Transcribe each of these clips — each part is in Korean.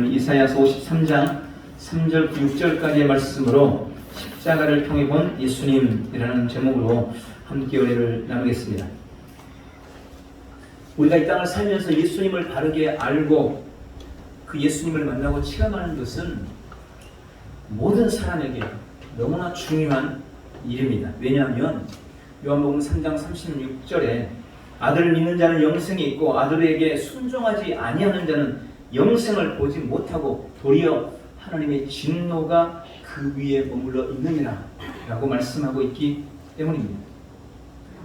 이사야서 53장 3절 6절까지의 말씀으로 십자가를 통해 본 예수님이라는 제목으로 함께 은혜를 나누겠습니다. 우리가 이 땅을 살면서 예수님을 바르게 알고 그 예수님을 만나고 체험하는 것은 모든 사람에게 너무나 중요한 일입니다. 왜냐하면 요한복음 3장 36절에 아들을 믿는 자는 영생이 있고 아들에게 순종하지 아니하는 자는 영생을 보지 못하고 도리어 하나님의 진노가 그 위에 머물러 있느니라 라고 말씀하고 있기 때문입니다.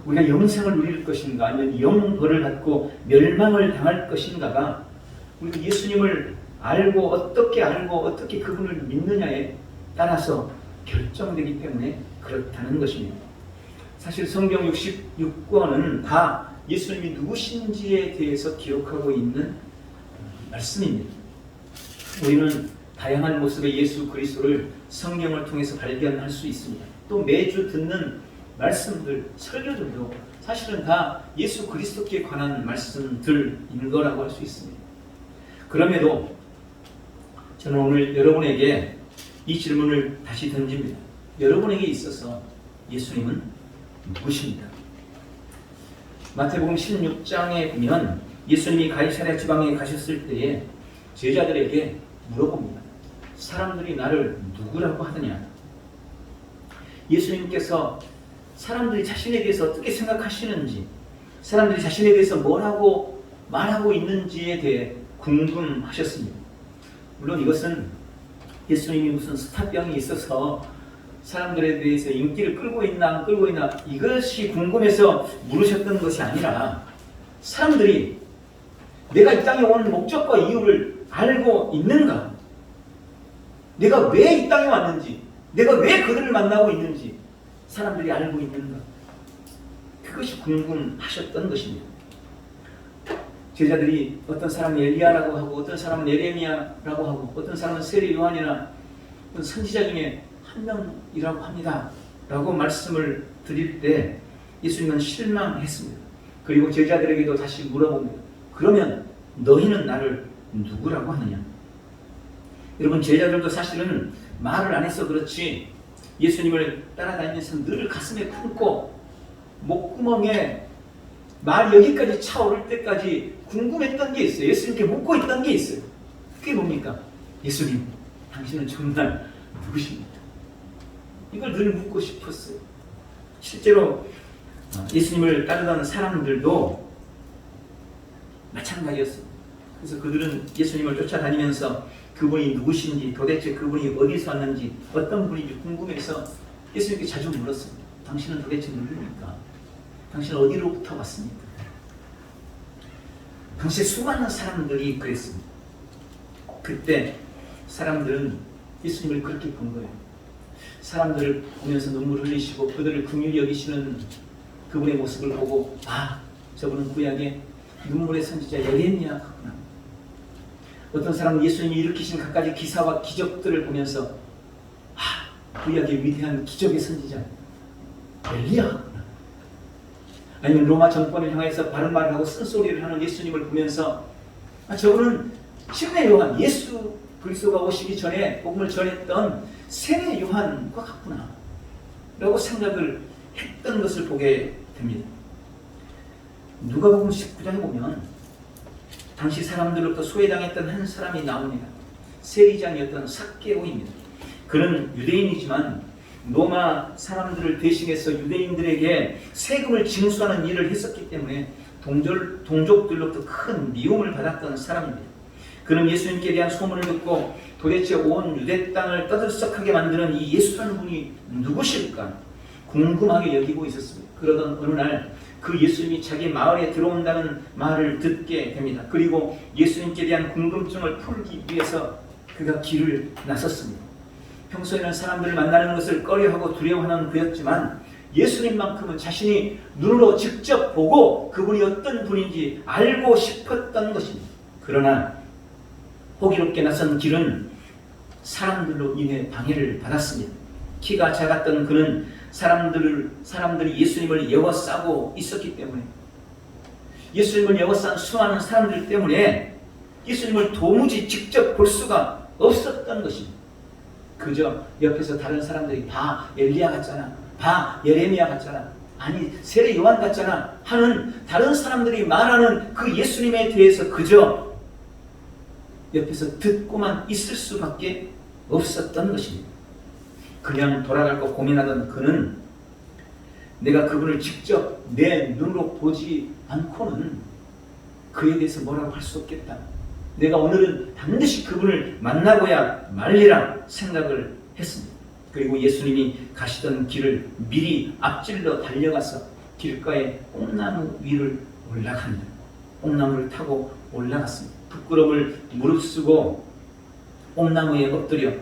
우리가 영생을 누릴 것인가 아니면 영벌을 받고 멸망을 당할 것인가가 우리가 예수님을 알고 어떻게 그분을 믿느냐에 따라서 결정되기 때문에 그렇다는 것입니다. 사실 성경 66권은 다 예수님이 누구신지에 대해서 기록하고 있는 말씀입니다. 우리는 다양한 모습의 예수 그리스도를 성경을 통해서 발견할 수 있습니다. 또 매주 듣는 말씀들, 설교들도 사실은 다 예수 그리스도께 관한 말씀들인 거라고 할 수 있습니다. 그럼에도 저는 오늘 여러분에게 이 질문을 다시 던집니다. 여러분에게 있어서 예수님은 누구십니까? 마태복음 16장에 보면 예수님이 가이사랴 지방에 가셨을 때에 제자들에게 물어봅니다. 사람들이 나를 누구라고 하느냐? 예수님께서 사람들이 자신에 대해서 어떻게 생각하시는지, 사람들이 자신에 대해서 뭐라고 말하고 있는지에 대해 궁금하셨습니다. 물론 이것은 예수님이 무슨 스타병이 있어서 사람들에 대해서 인기를 끌고 있나 안 끌고 있나 이것이 궁금해서 물으셨던 것이 아니라 사람들이 내가 이 땅에 온 목적과 이유를 알고 있는가? 내가 왜 이 땅에 왔는지, 내가 왜 그들을 만나고 있는지 사람들이 알고 있는가? 그것이 궁금하셨던 것입니다. 제자들이 어떤 사람은 엘리야라고 하고 어떤 사람은 예레미야라고 하고 어떤 사람은 세례 요한이나 어떤 선지자 중에 한 명이라고 합니다 라고 말씀을 드릴 때 예수님은 실망했습니다. 그리고 제자들에게도 다시 물어봅니다. 그러면 너희는 나를 누구라고 하느냐? 여러분, 제자들도 사실은 말을 안 해서 그렇지 예수님을 따라다니면서 늘 가슴에 품고 목구멍에 말이 여기까지 차오를 때까지 궁금했던 게 있어요. 예수님께 묻고 있던 게 있어요. 그게 뭡니까? 예수님, 당신은 정말 누구십니까? 이걸 늘 묻고 싶었어요. 실제로 예수님을 따르던 사람들도 마찬가지였습니다. 그래서 그들은 예수님을 쫓아다니면서 그분이 누구신지, 도대체 그분이 어디서 왔는지, 어떤 분인지 궁금해서 예수님께 자주 물었습니다. 당신은 도대체 누굽니까? 당신은 어디로부터 왔습니까? 당시 수많은 사람들이 그랬습니다. 그때 사람들은 예수님을 그렇게 본 거예요. 사람들을 보면서 눈물을 흘리시고 그들을 긍휼히 여기시는 그분의 모습을 보고 저분은 구약의 눈물의 선지자 예레미야구나. 어떤 사람은 예수님이 일으키신 갖가지 기사와 기적들을 보면서 구약의 위대한 기적의 선지자 엘리야구나. 아니면 로마 정권을 향해서 바른 말을 하고 쓴소리를 하는 예수님을 보면서 저분은 침례 요한, 예수 그리스도가 오시기 전에 복음을 전했던 세례 요한과 같구나 라고 생각을 했던 것을 보게 됩니다. 누가복음 19장에 보면 당시 사람들로부터 소외당했던 한 사람이 나옵니다. 세리장이었던 삭개오입니다. 그는 유대인이지만 로마 사람들을 대신해서 유대인들에게 세금을 징수하는 일을 했었기 때문에 동족들로부터 큰 미움을 받았던 사람입니다. 그는 예수님께 대한 소문을 듣고 도대체 온 유대 땅을 떠들썩하게 만드는 이 예수라는 분이 누구실까 궁금하게 여기고 있었습니다. 그러던 어느 날 그 예수님이 자기 마을에 들어온다는 말을 듣게 됩니다. 그리고 예수님께 대한 궁금증을 풀기 위해서 그가 길을 나섰습니다. 평소에는 사람들을 만나는 것을 꺼려하고 두려워하는 그였지만 예수님만큼은 자신이 눈으로 직접 보고 그분이 어떤 분인지 알고 싶었던 것입니다. 그러나 호기롭게 나선 길은 사람들로 인해 방해를 받았습니다. 키가 작았던 그는 사람들이 예수님을 에워싸고 있었기 때문에 예수님을 에워싼 수많은 사람들 때문에 예수님을 도무지 직접 볼 수가 없었던 것입니다. 그저 옆에서 다른 사람들이 봐 엘리야 같잖아, 봐 예레미야 같잖아, 아니 세례 요한 같잖아 하는 다른 사람들이 말하는 그 예수님에 대해서 그저 옆에서 듣고만 있을 수밖에 없었던 것입니다. 그냥 돌아갈 거 고민하던 그는 내가 그분을 직접 내 눈으로 보지 않고는 그에 대해서 뭐라고 할 수 없겠다. 내가 오늘은 반드시 그분을 만나고야 말리라 생각을 했습니다. 그리고 예수님이 가시던 길을 미리 앞질러 달려가서 길가에 옥나무 위를 올라갑니다. 옥나무를 타고 올라갔습니다. 부끄러움을 무릅쓰고 옥나무에 엎드려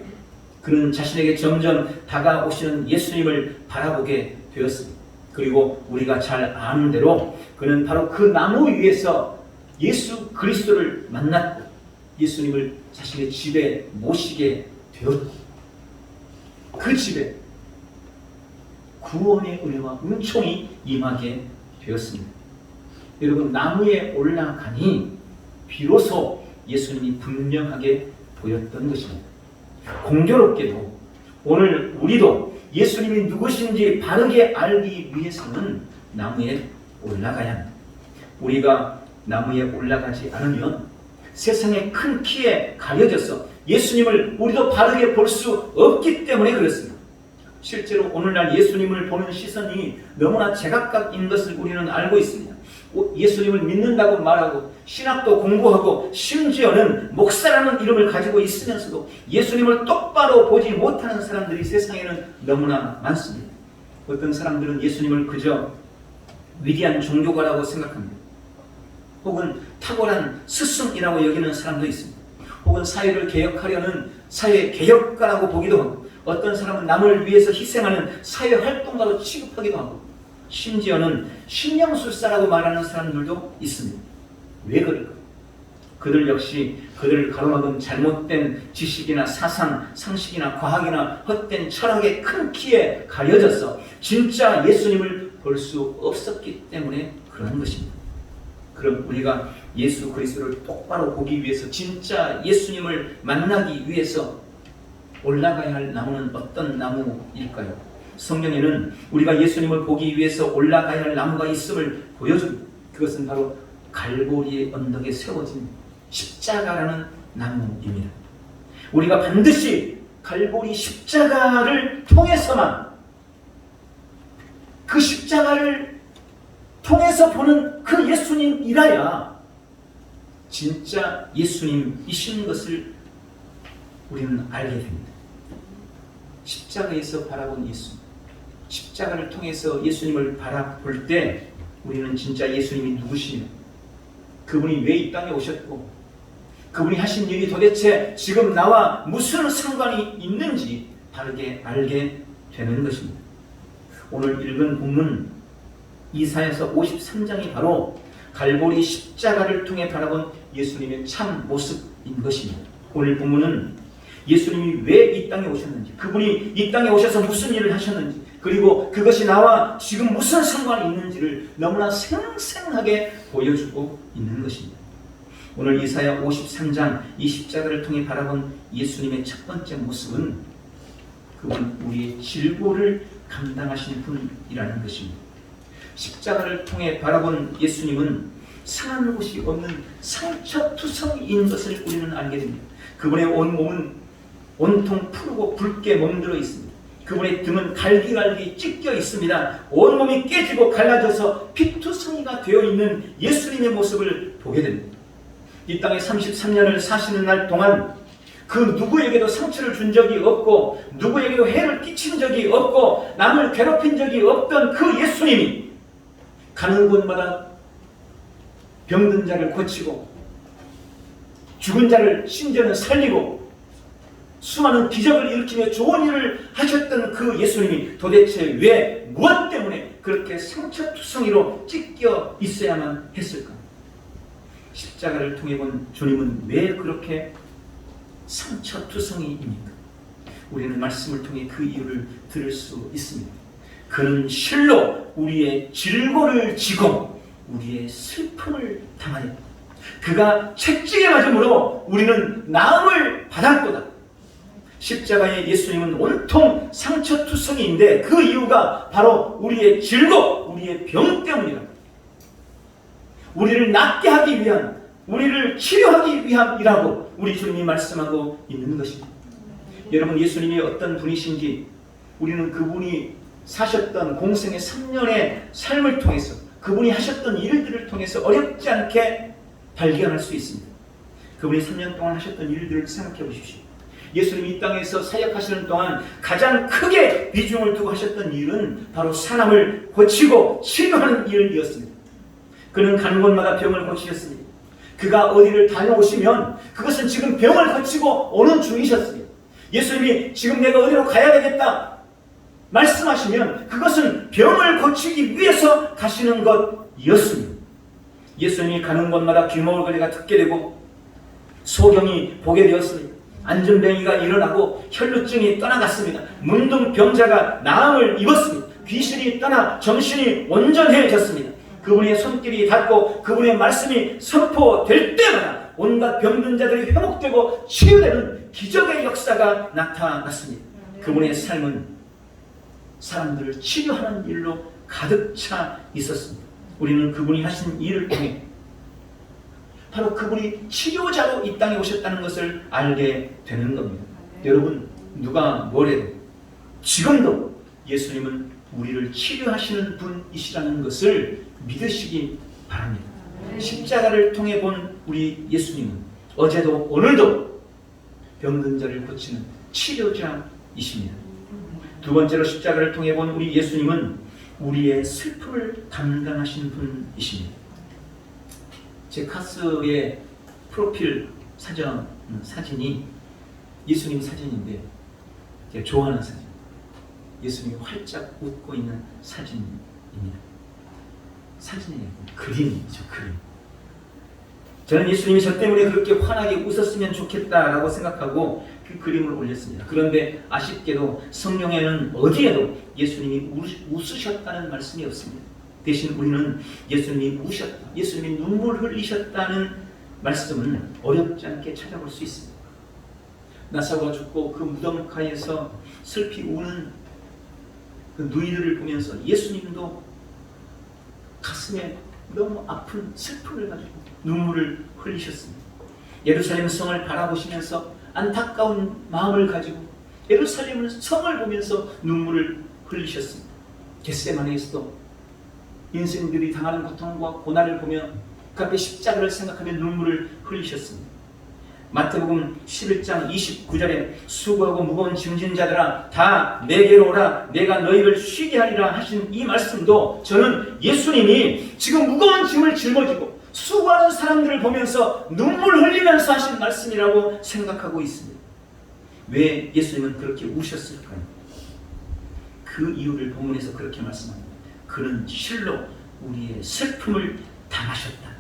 그는 자신에게 점점 다가오시는 예수님을 바라보게 되었습니다. 그리고 우리가 잘 아는 대로 그는 바로 그 나무 위에서 예수 그리스도를 만났고 예수님을 자신의 집에 모시게 되었고 그 집에 구원의 은혜와 은총이 임하게 되었습니다. 여러분, 나무에 올라가니 비로소 예수님이 분명하게 보였던 것입니다. 공교롭게도 오늘 우리도 예수님이 누구신지 바르게 알기 위해서는 나무에 올라가야 합니다. 우리가 나무에 올라가지 않으면 세상의 큰 키에 가려져서 예수님을 우리도 바르게 볼 수 없기 때문에 그렇습니다. 실제로 오늘날 예수님을 보는 시선이 너무나 제각각인 것을 우리는 알고 있습니다. 예수님을 믿는다고 말하고 신학도 공부하고 심지어는 목사라는 이름을 가지고 있으면서도 예수님을 똑바로 보지 못하는 사람들이 세상에는 너무나 많습니다. 어떤 사람들은 예수님을 그저 위대한 종교가라고 생각합니다. 혹은 탁월한 스승이라고 여기는 사람도 있습니다. 혹은 사회를 개혁하려는 사회 개혁가라고 보기도 하고 어떤 사람은 남을 위해서 희생하는 사회 활동가로 취급하기도 하고 심지어는 신령술사라고 말하는 사람들도 있습니다. 왜 그럴까요? 그들 역시 그들을 가로막은 잘못된 지식이나 사상, 상식이나 과학이나 헛된 철학의 큰 키에 가려져서 진짜 예수님을 볼 수 없었기 때문에 그런 것입니다. 그럼 우리가 예수 그리스도를 똑바로 보기 위해서 진짜 예수님을 만나기 위해서 올라가야 할 나무는 어떤 나무일까요? 성경에는 우리가 예수님을 보기 위해서 올라가야 할 나무가 있음을 보여줍니다. 그것은 바로 갈보리의 언덕에 세워진 십자가라는 나무입니다. 우리가 반드시 갈보리 십자가를 통해서만 그 십자가를 통해서 보는 그 예수님이라야 진짜 예수님이신 것을 우리는 알게 됩니다. 십자가에서 바라본 예수, 십자가를 통해서 예수님을 바라볼 때 우리는 진짜 예수님이 누구시며 그분이 왜 이 땅에 오셨고 그분이 하신 일이 도대체 지금 나와 무슨 상관이 있는지 바르게 알게 되는 것입니다. 오늘 읽은 본문 이사야서 53장이 바로 갈보리 십자가를 통해 바라본 예수님의 참 모습인 것입니다. 오늘 본문은 예수님이 왜 이 땅에 오셨는지, 그분이 이 땅에 오셔서 무슨 일을 하셨는지, 그리고 그것이 나와 지금 무슨 상관이 있는지를 너무나 생생하게 보여주고 있는 것입니다. 오늘 이사야 53장 이 십자가를 통해 바라본 예수님의 첫 번째 모습은 그분 우리의 질고를 감당하신 분이라는 것입니다. 십자가를 통해 바라본 예수님은 상한 곳이 없는 상처투성이인 것을 우리는 알게 됩니다. 그분의 온 몸은 온통 푸르고 붉게 멍들어 있습니다. 그분의 등은 갈기갈기 찢겨 있습니다. 온몸이 깨지고 갈라져서 피투성이가 되어 있는 예수님의 모습을 보게 됩니다. 이 땅에 33년을 사시는 날 동안 그 누구에게도 상처를 준 적이 없고 누구에게도 해를 끼친 적이 없고 남을 괴롭힌 적이 없던 그 예수님이 가는 곳마다 병든 자를 고치고 죽은 자를 심지어는 살리고 수많은 기적을 일으키며 좋은 일을 하셨던 그 예수님이 도대체 왜 무엇 때문에 그렇게 상처투성이로 찢겨 있어야만 했을까? 십자가를 통해 본 주님은 왜 그렇게 상처투성이입니까? 우리는 말씀을 통해 그 이유를 들을 수 있습니다. 그는 실로 우리의 질고를 지고 우리의 슬픔을 당하였다. 그가 채찍에 맞음으로 우리는 나음을 받았도다. 십자가의 예수님은 온통 상처투성이인데 그 이유가 바로 우리의 질고 우리의 병 때문이다. 우리를 낫게 하기 위한, 우리를 치료하기 위함이라고 우리 주님이 말씀하고 있는 것입니다. 여러분, 예수님이 어떤 분이신지 우리는 그분이 사셨던 공생의 3년의 삶을 통해서, 그분이 하셨던 일들을 통해서 어렵지 않게 발견할 수 있습니다. 그분이 3년 동안 하셨던 일들을 생각해 보십시오. 예수님이 이 땅에서 사역하시는 동안 가장 크게 비중을 두고 하셨던 일은 바로 사람을 고치고 치료하는 일이었습니다. 그는 가는 곳마다 병을 고치셨습니다. 그가 어디를 다녀오시면 그것은 지금 병을 고치고 오는 중이셨습니다. 예수님이 지금 내가 어디로 가야 되겠다 말씀하시면 그것은 병을 고치기 위해서 가시는 것이었습니다. 예수님이 가는 곳마다 귀머울 거리가 듣게 되고 소경이 보게 되었습니다. 안전병이가 일어나고 혈루증이 떠나갔습니다. 문둥병자가 나음을 입었습니다. 귀신이 떠나 정신이 온전해졌습니다. 그분의 손길이 닿고 그분의 말씀이 선포될 때마다 온갖 병든 자들이 회복되고 치유되는 기적의 역사가 나타났습니다. 그분의 삶은 사람들을 치료하는 일로 가득 차 있었습니다. 우리는 그분이 하신 일을 통해 바로 그분이 치료자로 이 땅에 오셨다는 것을 알게 되는 겁니다. 여러분, 누가 뭐래도 지금도 예수님은 우리를 치료하시는 분이시라는 것을 믿으시기 바랍니다. 십자가를 통해 본 우리 예수님은 어제도 오늘도 병든 자를 고치는 치료자이십니다. 두 번째로 십자가를 통해 본 우리 예수님은 우리의 슬픔을 담당하신 분이십니다. 제 카스의 프로필 사진이 예수님 사진인데 제가 좋아하는 사진. 예수님이 활짝 웃고 있는 사진입니다. 사진이에요. 그림이죠, 그림. 저는 예수님이 저 때문에 그렇게 환하게 웃었으면 좋겠다라고 생각하고 그 그림을 올렸습니다. 그런데 아쉽게도 성경에는 어디에도 예수님이 웃으셨다는 말씀이 없습니다. 대신 우리는 예수님이 우셨다, 예수님이 눈물 흘리셨다는 말씀을 어렵지 않게 찾아볼 수 있습니다. 나사로가 죽고 그 무덤가에서 슬피 우는 그 누이들을 보면서 예수님도 가슴에 너무 아픈 슬픔을 가지고 눈물을 흘리셨습니다. 예루살렘 성을 바라보시면서 안타까운 마음을 가지고 예루살렘 성을 보면서 눈물을 흘리셨습니다. 겟세마네에서도 인생들이 당하는 고통과 고난을 보며 그 앞에 십자가를 생각하며 눈물을 흘리셨습니다. 마태복음 11장 29절에 수고하고 무거운 짐진 자들아 다 내게로 오라 내가 너희를 쉬게 하리라 하신 이 말씀도 저는 예수님이 지금 무거운 짐을 짊어지고 수고하는 사람들을 보면서 눈물 흘리면서 하신 말씀이라고 생각하고 있습니다. 왜 예수님은 그렇게 우셨을까요? 그 이유를 본문에서 그렇게 말씀합니다. 그는 실로 우리의 슬픔을 당하셨다.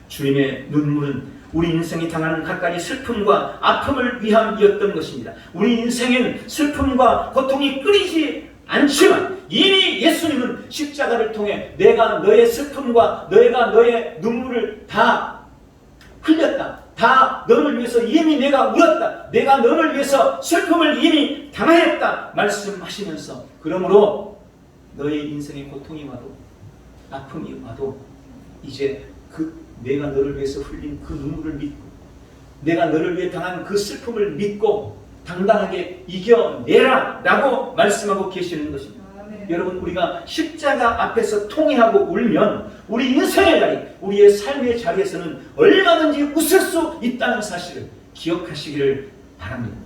주님의 눈물은 우리 인생이 당하는 각가지 슬픔과 아픔을 위함이었던 것입니다. 우리 인생엔 슬픔과 고통이 끊이지 않지만 이미 예수님은 십자가를 통해 내가 너의 슬픔과 너희가 너의 눈물을 다 흘렸다. 다 너를 위해서 이미 내가 울었다. 내가 너를 위해서 슬픔을 이미 당하였다. 말씀하시면서 그러므로 너의 인생에 고통이 와도 아픔이 와도 이제 내가 너를 위해서 흘린 그 눈물을 믿고 내가 너를 위해 당한 그 슬픔을 믿고 당당하게 이겨내라 라고 말씀하고 계시는 것입니다. 여러분, 우리가 십자가 앞에서 통회하고 울면 우리 인생의 자리, 우리의 삶의 자리에서는 얼마든지 웃을 수 있다는 사실을 기억하시기를 바랍니다.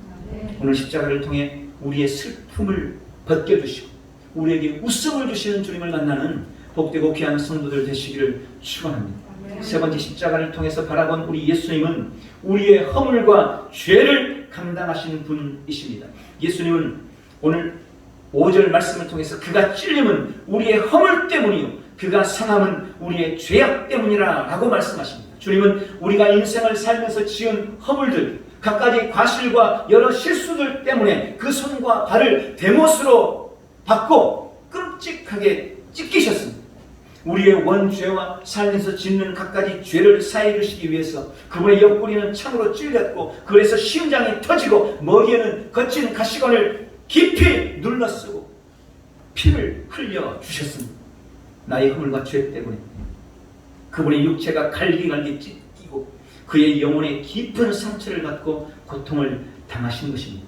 오늘 십자가를 통해 우리의 슬픔을 벗겨주시고 우리에게 웃음을 주시는 주님을 만나는 복되고 귀한 성도들 되시기를 축원합니다. 세 번째, 십자가를 통해서 바라본 우리 예수님은 우리의 허물과 죄를 감당하시는 분이십니다. 예수님은 오늘 5절 말씀을 통해서 그가 찔림은 우리의 허물 때문이요 그가 상함은 우리의 죄악 때문이라 라고 말씀하십니다. 주님은 우리가 인생을 살면서 지은 허물들, 갖가지 과실과 여러 실수들 때문에 그 손과 발을 대못으로 받고 끔찍하게 찢기셨습니다. 우리의 원죄와 삶에서 짓는 갖가지 죄를 사해 주시기 위해서 그분의 옆구리는 창으로 찔렸고 그래서 심장이 터지고 머리에는 거친 가시관을 깊이 눌러쓰고 피를 흘려 주셨습니다. 나의 허물과 죄 때문에 그분의 육체가 갈기갈기 찢기고 그의 영혼에 깊은 상처를 받고 고통을 당하신 것입니다.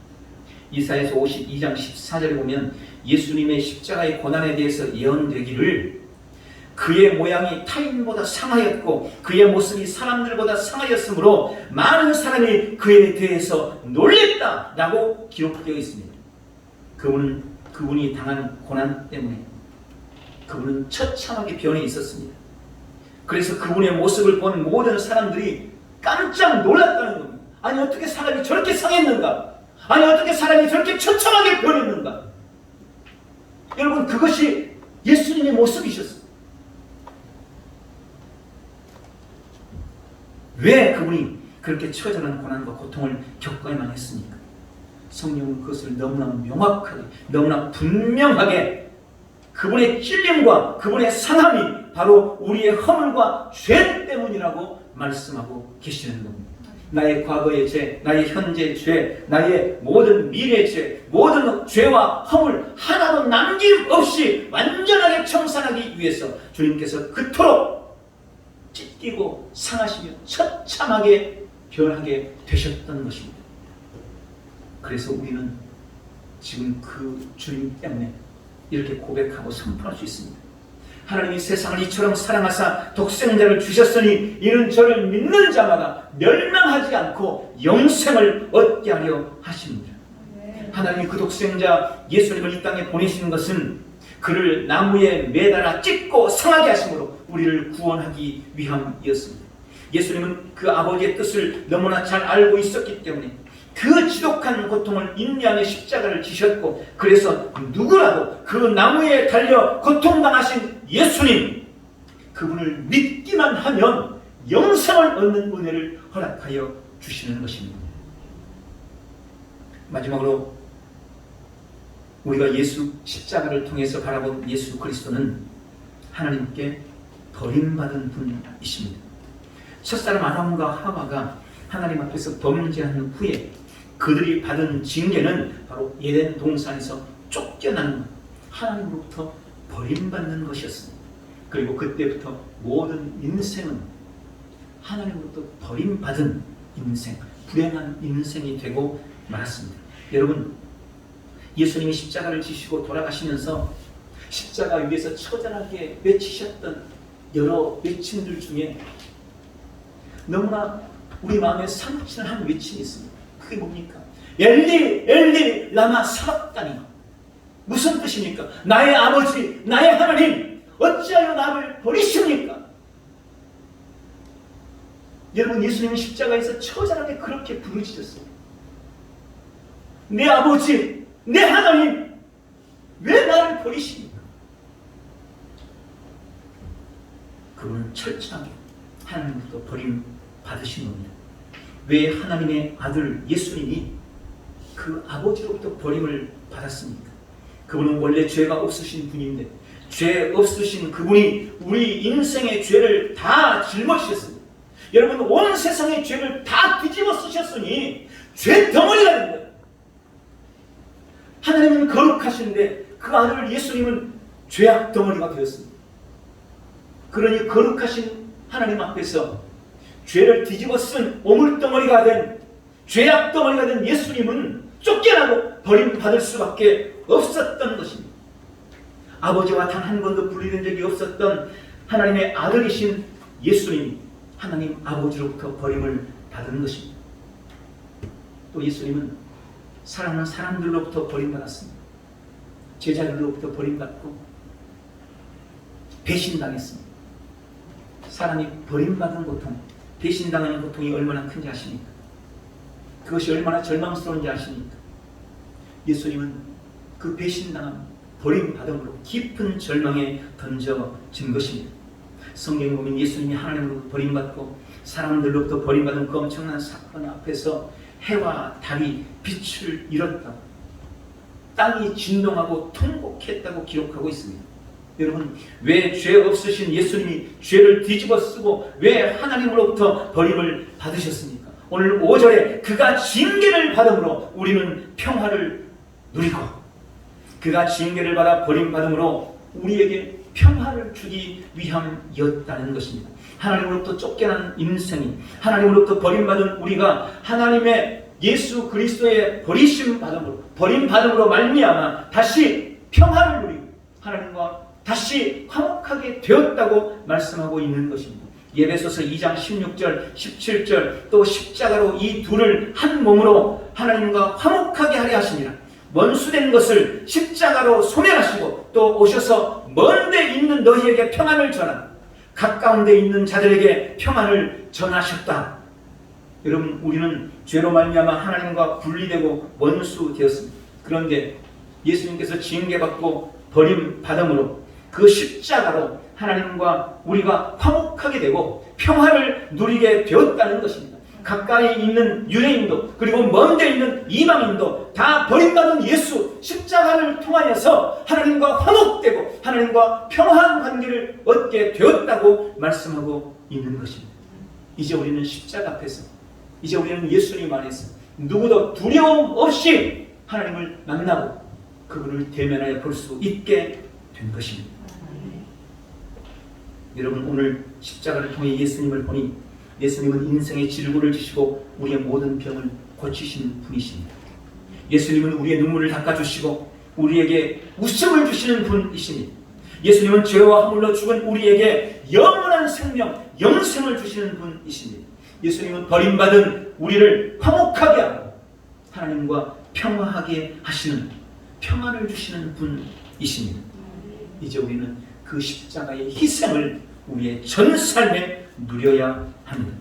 이사야서 52장 14절에 보면 예수님의 십자가의 고난에 대해서 예언되기를 그의 모양이 타인보다 상하였고 그의 모습이 사람들보다 상하였으므로 많은 사람이 그에 대해서 놀랬다라고 기록되어 있습니다. 그분이 당한 고난 때문에 그분은 처참하게 변해 있었습니다. 그래서 그분의 모습을 본 모든 사람들이 깜짝 놀랐다는 겁니다. 아니 어떻게 사람이 저렇게 상했는가? 아니 어떻게 사람이 저렇게 처참하게 변했는가? 여러분 그것이 예수님의 모습이셨어요. 왜 그분이 그렇게 처절한 고난과 고통을 겪어야만 했습니까? 성령은 그것을 너무나 명확하게 너무나 분명하게 그분의 찔림과 그분의 상함이 바로 우리의 허물과 죄 때문이라고 말씀하고 계시는 겁니다. 나의 과거의 죄, 나의 현재 죄, 나의 모든 미래 죄, 모든 죄와 허물 하나도 남김없이 완전하게 청산하기 위해서 주님께서 그토록 찢기고 상하시며 처참하게 변하게 되셨던 것입니다. 그래서 우리는 지금 그 주님 때문에 이렇게 고백하고 선포할 수 있습니다. 하나님이 세상을 이처럼 사랑하사 독생자를 주셨으니 이는 저를 믿는 자마다 멸망하지 않고 영생을 얻게 하려 하십니다. 하나님이 그 독생자 예수님을 이 땅에 보내신 것은 그를 나무에 매달아 찢고 상하게 하심으로 우리를 구원하기 위함이었습니다. 예수님은 그 아버지의 뜻을 너무나 잘 알고 있었기 때문에 그 지독한 고통을 인내하며 십자가를 지셨고 그래서 누구라도 그 나무에 달려 고통당하신 예수님 그분을 믿기만 하면 영생을 얻는 은혜를 허락하여 주시는 것입니다. 마지막으로 우리가 예수 십자가를 통해서 바라본 예수 그리스도는 하나님께 버림받은 분이십니다. 첫사람 아담과 하와가 하나님 앞에서 범죄한 후에 그들이 받은 징계는 바로 에덴 동산에서 쫓겨나는 것, 하나님으로부터 버림받는 것이었습니다. 그리고 그때부터 모든 인생은 하나님으로부터 버림받은 인생, 불행한 인생이 되고 말았습니다. 여러분, 예수님이 십자가를 지시고 돌아가시면서 십자가 위에서 처절하게 외치셨던 여러 외침들 중에 너무나 우리 마음에 상처한 외침이 있습니다. 그게 뭡니까? 엘리 엘리 라마 사박다니. 무슨 뜻입니까? 나의 아버지 나의 하나님 어찌하여 나를 버리십니까? 여러분, 예수님은 십자가에서 처절하게 그렇게 부르짖었어요. 내 아버지 내 하나님 왜 나를 버리십니까? 그분은 철저하게 하나님부터 버림받으신 겁니다. 왜 하나님의 아들 예수님이 그 아버지로부터 버림을 받았습니까? 그분은 원래 죄가 없으신 분인데 죄 없으신 그분이 우리 인생의 죄를 다 짊어지셨습니다. 여러분, 온 세상의 죄를 다 뒤집어 쓰셨으니 죄 덩어리가 된 거예요. 하나님은 거룩하신데 그 아들 예수님은 죄악 덩어리가 되었습니다. 그러니 거룩하신 하나님 앞에서 죄를 뒤집어 쓴 오물덩어리가 된 죄악 덩어리가 된 예수님은 쫓겨나고 버림받을 수밖에 없었던 것입니다. 아버지와 단 한 번도 분리된 적이 없었던 하나님의 아들이신 예수님이 하나님 아버지로부터 버림을 받은 것입니다. 또 예수님은 사랑하는 사람들로부터 버림받았습니다. 제자들로부터 버림받고 배신당했습니다. 사람이 버림받은 고통, 배신당하는 고통이 얼마나 큰지 아십니까? 그것이 얼마나 절망스러운지 아십니까? 예수님은 그 배신당함, 버림받음으로 깊은 절망에 던져진 것입니다. 성경에 보면 예수님이 하나님으로부터 버림받고 사람들로부터 버림받은 그 엄청난 사건 앞에서 해와 달이 빛을 잃었다, 땅이 진동하고 통곡했다고 기록하고 있습니다. 여러분, 왜 죄 없으신 예수님이 죄를 뒤집어 쓰고 왜 하나님으로부터 버림을 받으셨습니까? 오늘 5절에 그가 징계를 받음으로 우리는 평화를 누리고, 그가 징계를 받아 버림받음으로 우리에게 평화를 주기 위함이었다는 것입니다. 하나님으로부터 쫓겨난 인생이, 하나님으로부터 버림받은 우리가 하나님의 예수 그리스도의 버림받음으로 말미암아 다시 평화를 누리고 하나님과 다시 화목하게 되었다고 말씀하고 있는 것입니다. 에베소서 2장 16절, 17절 또 십자가로 이 둘을 한 몸으로 하나님과 화목하게 하려 하시니라. 원수된 것을 십자가로 소멸하시고 또 오셔서 먼데 있는 너희에게 평안을 전하고 가까운 데 있는 자들에게 평안을 전하셨다. 여러분, 우리는 죄로 말미암아 하나님과 분리되고 원수 되었습니다. 그런데 예수님께서 징계받고 버림받음으로 그 십자가로 하나님과 우리가 화목하게 되고 평화를 누리게 되었다는 것입니다. 가까이 있는 유대인도 그리고 먼 데 있는 이방인도 다 버림받은 예수 십자가를 통하여서 하나님과 화목되고 하나님과 평화한 관계를 얻게 되었다고 말씀하고 있는 것입니다. 이제 우리는 십자가 앞에서, 이제 우리는 예수님 안에서 누구도 두려움 없이 하나님을 만나고 그분을 대면하여 볼 수 있게 된 것입니다. 여러분, 오늘 십자가를 통해 예수님을 보니 예수님은 인생의 질고를 지시고 우리의 모든 병을 고치시는 분이십니다. 예수님은 우리의 눈물을 닦아주시고 우리에게 웃음을 주시는 분이십니다. 예수님은 죄와 허물로 죽은 우리에게 영원한 생명, 영생을 주시는 분이십니다. 예수님은 버림받은 우리를 화목하게 하고 하나님과 평화하게 하시는, 평안을 주시는 분이십니다. 이제 우리는 그 십자가의 희생을 우리의 전 삶에 누려야 합니다.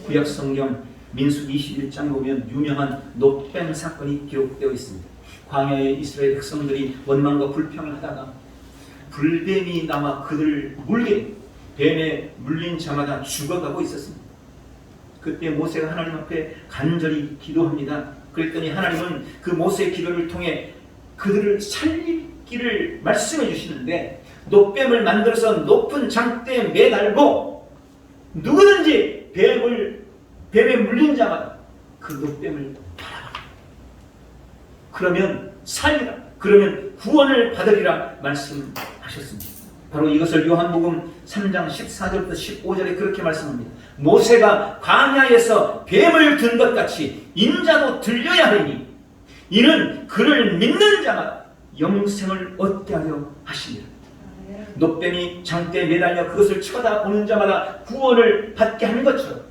구약 성경 민수기 21장에 보면 유명한 놋뱀 사건이 기록되어 있습니다. 광야의 이스라엘 백성들이 원망과 불평을 하다가 불뱀이 나와 그들을 물게, 뱀에 물린 자마다 죽어가고 있었습니다. 그때 모세가 하나님 앞에 간절히 기도합니다. 그랬더니 하나님은 그 모세의 기도를 통해 그들을 살리기를 말씀해 주시는데, 놋뱀을 만들어서 높은 장대에 매달고 누구든지 뱀에 물린 자마다 그 놋뱀을 바라봐라. 그러면 살리라. 그러면 구원을 받으리라 말씀하셨습니다. 바로 이것을 요한복음 3장 14절부터 15절에 그렇게 말씀합니다. 모세가 광야에서 뱀을 든 것 같이 인자도 들려야 하리니 이는 그를 믿는 자마다 영생을 얻게 하려 하시니라. 놋뱀이 장대에 매달려 그것을 쳐다보는 자마다 구원을 받게 하는 것처럼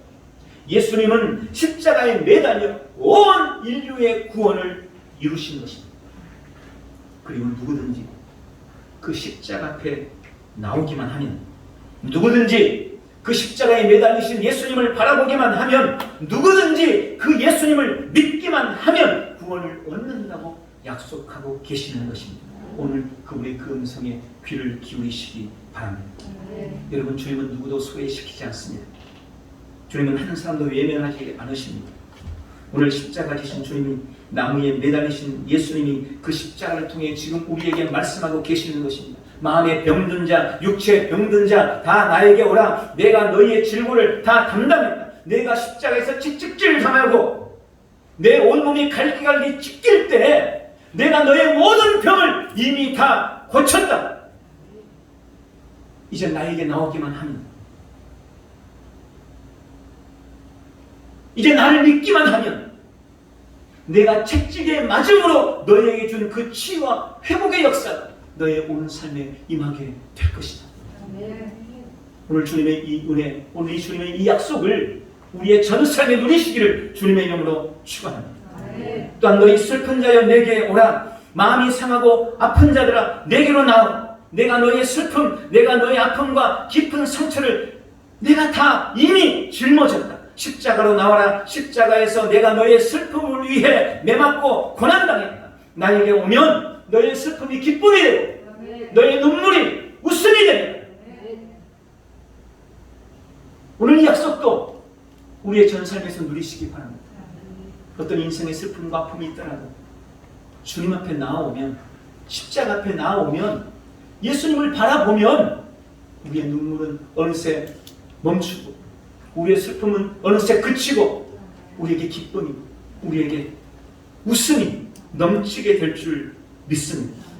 예수님은 십자가에 매달려 온 인류의 구원을 이루신 것입니다. 그리고 누구든지 그 십자가 앞에 나오기만 하면, 누구든지 그 십자가에 매달리신 예수님을 바라보기만 하면, 누구든지 그 예수님을 믿기만 하면 구원을 얻는다고 약속하고 계시는 것입니다. 오늘 그분의 그 음성에 귀를 기울이시기 바랍니다. 여러분, 주님은 누구도 소외시키지 않습니다. 주님은 한 사람도 외면하지 않으십니다. 오늘 십자가 지신 주님이, 나무에 매달리신 예수님이 그 십자가를 통해 지금 우리에게 말씀하고 계시는 것입니다. 마음에 병든 자, 육체에 병든 자 다 나에게 오라. 내가 너희의 질고를 다 담당했다. 내가 십자가에서 찍찍질 당하고 내 온몸이 갈기갈기 찢길 때 내가 너의 모든 병을 이미 다 고쳤다. 이제 나에게 나오기만 하면, 이제 나를 믿기만 하면 내가 채찍에 맞음으로 너희에게 준 그 치유와 회복의 역사가 너의 온 삶에 임하게 될 것이다. 오늘 주님의 이 은혜, 오늘 이 주님의 이 약속을 우리의 전 삶에 누리시기를 주님의 이름으로 축원합니다. 또한 너희 슬픈 자여 내게 오라. 마음이 상하고 아픈 자들아 내게로 나오라. 내가 너희의 슬픔, 내가 너희 아픔과 깊은 상처를 내가 다 이미 짊어졌다. 십자가로 나와라. 십자가에서 내가 너희의 슬픔을 위해 매맞고 고난당했다. 나에게 오면 너희의 슬픔이 기쁨이 되고 너희의 눈물이 웃음이 되리라. 오늘 이 약속도 우리의 전 삶에서 누리시기 바랍니다. 어떤 인생의 슬픔과 아픔이 있더라도 주님 앞에 나오면, 십자가 앞에 나오면 예수님을 바라보면 우리의 눈물은 어느새 멈추고 우리의 슬픔은 어느새 그치고 우리에게 기쁨이, 우리에게 웃음이 넘치게 될 줄 믿습니다.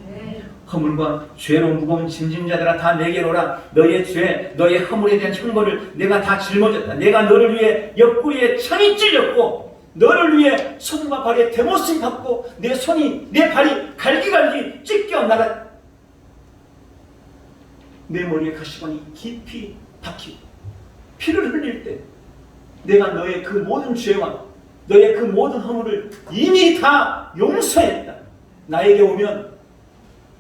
허물과 죄로 무거운 짐진 자들아 다 내게로 오라. 너의 죄, 너의 허물에 대한 형벌을 내가 다 짊어졌다. 내가 너를 위해 옆구리에 창이 찔렸고 너를 위해 손과 발에 대못을 받고 내 손이 내 발이 갈기갈기 찢겨 나갔다. 내 머리에 가시관이 깊이 박히고 피를 흘릴 때 내가 너의 그 모든 죄와 너의 그 모든 허물을 이미 다 용서했다. 나에게 오면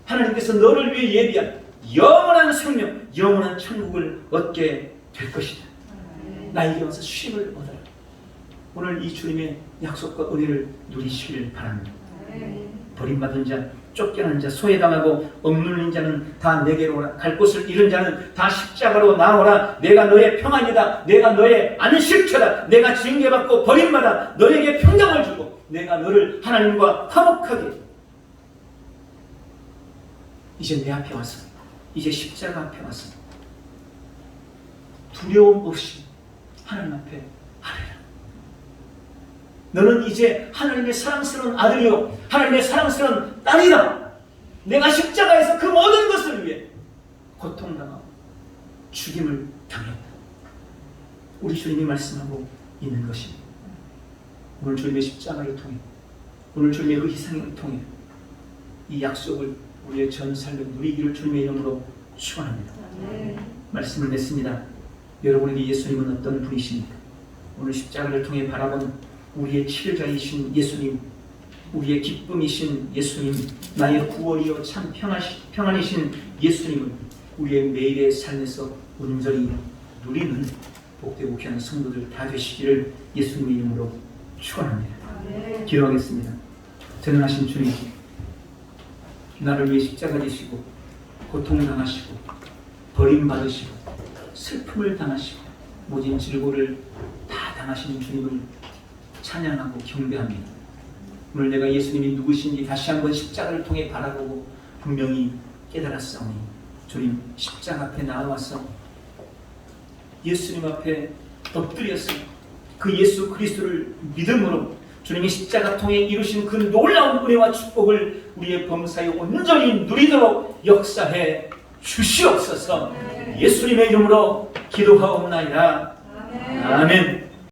하나님께서 너를 위해 예비한 영원한 생명, 영원한 천국을 얻게 될 것이다. 나에게 와서 쉼을 얻어라. 오늘 이 주님의 약속과 은혜를 누리시길 바랍니다. 버림받은 자, 쫓겨난 자, 소외당하고 억눌린 자는 다 내게로 오라. 갈 곳을 잃은 자는 다 십자가로 나오라. 내가 너의 평안이다. 내가 너의 안식처다. 내가 징계받고 버림받아 너에게 평강을 주고 내가 너를 하나님과 화목하게. 이제 내 앞에 와서, 이제 십자가 앞에 와서 두려움 없이 하나님 앞에 하리라. 너는 이제 하나님의 사랑스러운 아들이요 하나님의 사랑스러운 딸이다. 내가 십자가에서 그 모든 것을 위해 고통당하고 죽임을 당했다. 우리 주님이 말씀하고 있는 것입니다. 오늘 주님의 십자가를 통해, 오늘 주님의 그 희생을 통해 이 약속을 우리의 전 삶에 누리기를 주님의 이름으로 축원합니다. 말씀을 냈습니다. 여러분에게 예수님은 어떤 분이십니까? 오늘 십자가를 통해 바라본 우리의 치료자이신 예수님, 우리의 기쁨이신 예수님, 나의 구원이요 참 평안이신 예수님을 우리의 매일의 삶에서 온전히 누리는 복되고 귀한 성도들 다 되시기를 예수님의 이름으로 축원합니다. 기도하겠습니다. 전능하신 주님, 나를 위해 십자가 지시고 고통당하시고 버림받으시고 슬픔을 당하시고 모진 질고를 다 당하시는 주님을 찬양하고 경배합니다. 오늘 내가 예수님이 누구신지 다시 한번 십자가를 통해 바라보고 분명히 깨달았사오니 주님 십자가 앞에 나와서 예수님 앞에 엎드려서 그 예수 그리스도를 믿음으로 주님이 십자가 통해 이루신 그 놀라운 은혜와 축복을 우리의 범사에 온전히 누리도록 역사해 주시옵소서. 예수님의 이름으로 기도하옵나이다. 아멘.